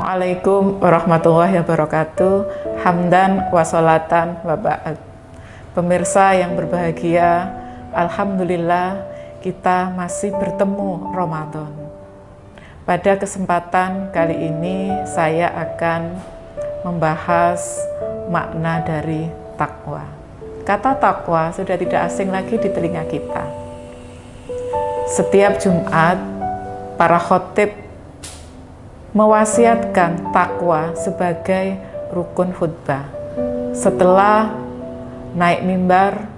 Assalamualaikum warahmatullahi wabarakatuh. Hamdan wa sholatan wa ba'd. Pemirsa yang berbahagia, alhamdulillah kita masih bertemu Ramadan. Pada kesempatan kali ini saya akan membahas makna dari takwa. Kata takwa sudah tidak asing lagi di telinga kita. Setiap Jumat para khatib mewasiatkan takwa sebagai rukun khutbah. Setelah naik mimbar,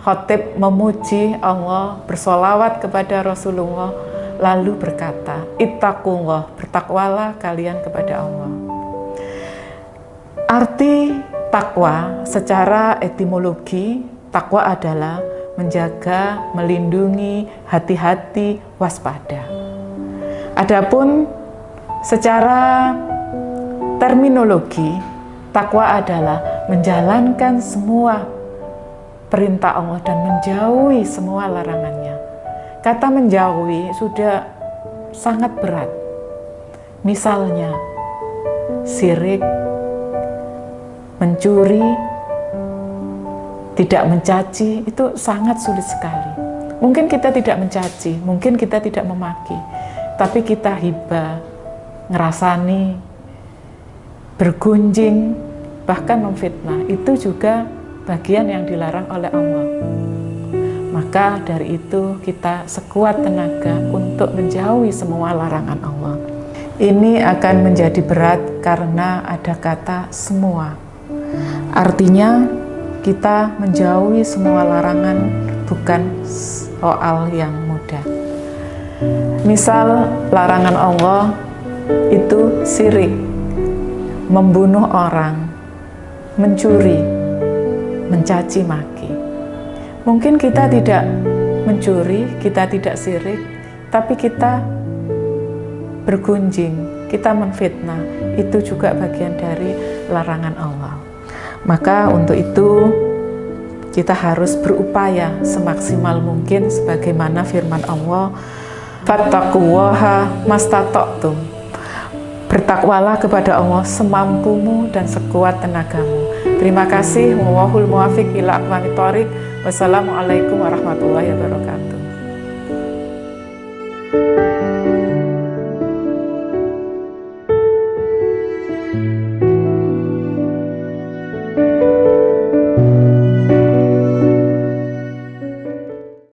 khatib memuji Allah, bersolawat kepada Rasulullah, lalu berkata, "Ittaqullah, bertakwalah kalian kepada Allah." Arti takwa secara etimologi, takwa adalah menjaga, melindungi, hati-hati, waspada. Adapun secara terminologi, takwa adalah menjalankan semua perintah Allah dan menjauhi semua larangannya. Kata menjauhi sudah sangat berat. Misalnya, syirik, mencuri, tidak mencaci, itu sangat sulit sekali. Mungkin kita tidak mencaci, mungkin kita tidak memaki, tapi kita hibah, ngerasani, bergunjing, bahkan memfitnah, itu juga bagian yang dilarang oleh Allah. Maka dari itu kita sekuat tenaga untuk menjauhi semua larangan Allah. Ini akan menjadi berat karena ada kata semua. Artinya kita menjauhi semua larangan bukan soal yang mudah. Misal larangan Allah itu syirik, membunuh orang, mencuri, mencaci maki. Mungkin kita tidak mencuri, kita tidak syirik, tapi kita bergunjing, kita menfitnah, itu juga bagian dari larangan Allah. Maka untuk itu kita harus berupaya semaksimal mungkin sebagaimana firman Allah, "Fattaqullaha mastata'tum." Bertakwalah kepada Allah semampumu dan sekuat tenagamu. Terima kasih. Wallahul muwaffiq ila aqwamit thoriq. Wassalamualaikum warahmatullahi wabarakatuh.